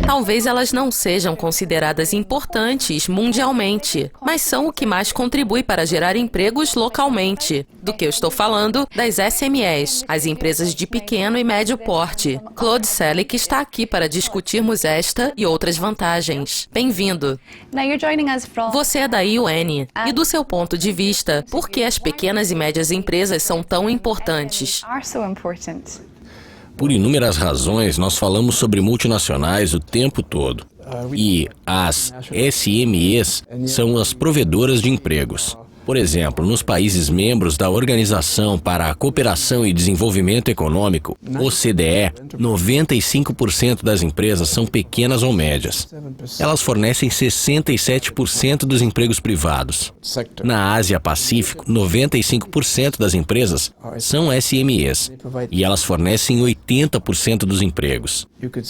Talvez elas não sejam consideradas importantes mundialmente, mas são o que mais contribui para gerar empregos localmente. Do que eu estou falando? Das SMEs, as empresas de pequeno e médio porte. Claude Selick está aqui para discutirmos esta e outras vantagens. Bem-vindo. Você é da IUN. E do seu ponto de vista, por que as pequenas e médias empresas são tão importantes? Por inúmeras razões, nós falamos sobre multinacionais o tempo todo. E as SMEs são as provedoras de empregos. Por exemplo, nos países membros da Organização para a Cooperação e Desenvolvimento Econômico, OCDE, 95% das empresas são pequenas ou médias. Elas fornecem 67% dos empregos privados. Na Ásia-Pacífico, 95% das empresas são SMEs e elas fornecem 80% dos empregos.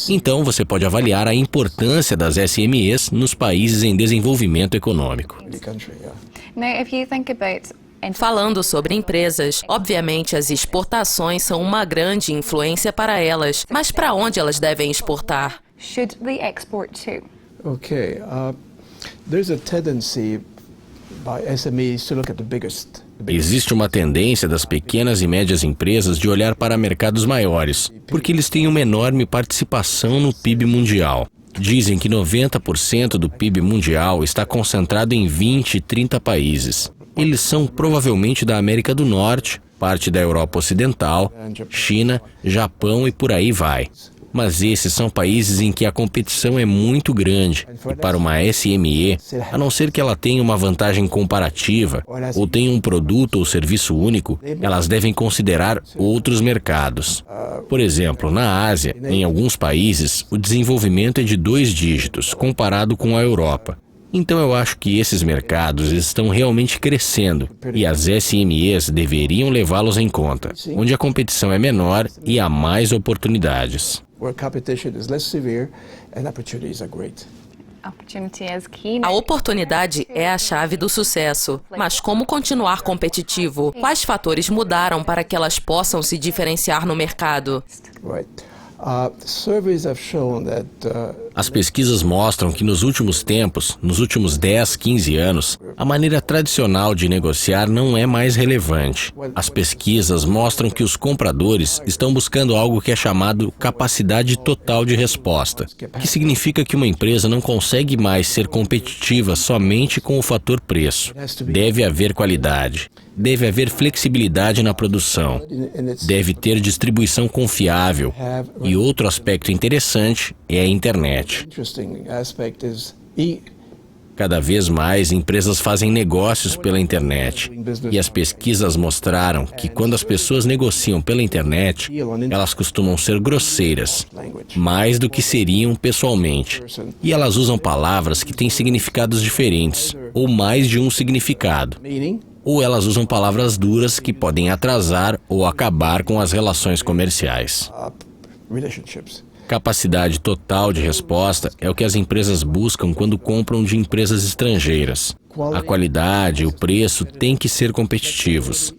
Então, você pode avaliar a importância das SMEs nos países em desenvolvimento econômico. Falando sobre empresas, obviamente as exportações são uma grande influência para elas, mas para onde elas devem exportar? Existe uma tendência das pequenas e médias empresas de olhar para mercados maiores, porque eles têm uma enorme participação no PIB mundial. Dizem que 90% do PIB mundial está concentrado em 20, 30 países. Eles são provavelmente da América do Norte, parte da Europa Ocidental, China, Japão e por aí vai. Mas esses são países em que a competição é muito grande. E para uma SME, a não ser que ela tenha uma vantagem comparativa ou tenha um produto ou serviço único, elas devem considerar outros mercados. Por exemplo, na Ásia, em alguns países, o desenvolvimento é de 2 dígitos, comparado com a Europa. Então eu acho que esses mercados estão realmente crescendo e as SMEs deveriam levá-los em conta, onde a competição é menor e há mais oportunidades. A oportunidade é a chave do sucesso. Mas como continuar competitivo? Quais fatores mudaram para que elas possam se diferenciar no mercado? As pesquisas mostram que nos últimos tempos, nos últimos 10, 15 anos, a maneira tradicional de negociar não é mais relevante. As pesquisas mostram que os compradores estão buscando algo que é chamado capacidade total de resposta, que significa que uma empresa não consegue mais ser competitiva somente com o fator preço. Deve haver qualidade. Deve haver flexibilidade na produção. Deve ter distribuição confiável. E outro aspecto interessante é a internet. Cada vez mais, empresas fazem negócios pela internet. E as pesquisas mostraram que quando as pessoas negociam pela internet, elas costumam ser grosseiras, mais do que seriam pessoalmente. E elas usam palavras que têm significados diferentes, ou mais de um significado. Ou elas usam palavras duras que podem atrasar ou acabar com as relações comerciais. Capacidade total de resposta é o que as empresas buscam quando compram de empresas estrangeiras. A qualidade e o preço têm que ser competitivos.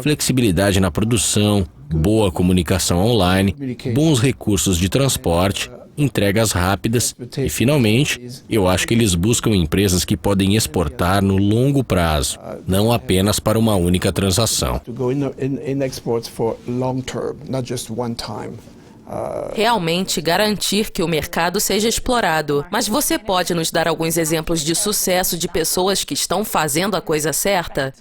Flexibilidade na produção, boa comunicação online, bons recursos de transporte, entregas rápidas e, finalmente, eu acho que eles buscam empresas que podem exportar no longo prazo, não apenas para uma única transação. Realmente garantir que o mercado seja explorado. Mas você pode nos dar alguns exemplos de sucesso de pessoas que estão fazendo a coisa certa?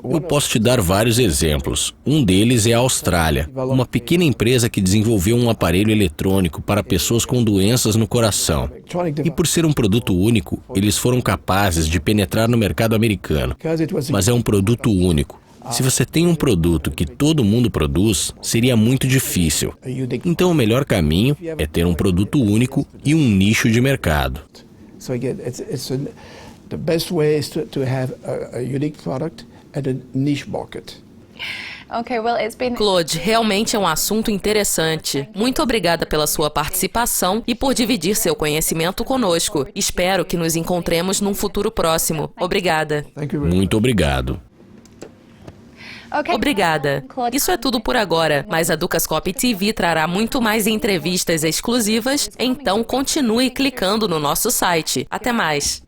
Eu posso te dar vários exemplos. Um deles é a Austrália, uma pequena empresa que desenvolveu um aparelho eletrônico para pessoas com doenças no coração. E por ser um produto único, eles foram capazes de penetrar no mercado americano. Mas é um produto único. Se você tem um produto que todo mundo produz, seria muito difícil. Então o melhor caminho é ter um produto único e um nicho de mercado. The best way is to have a unique product at a niche market. Claude, realmente é um assunto interessante. Muito obrigada pela sua participação e por dividir seu conhecimento conosco. Espero que nos encontremos num futuro próximo. Obrigada. Muito obrigado. Obrigada. Isso é tudo por agora, mas a Dukascop TV trará muito mais entrevistas exclusivas, então continue clicando no nosso site. Até mais!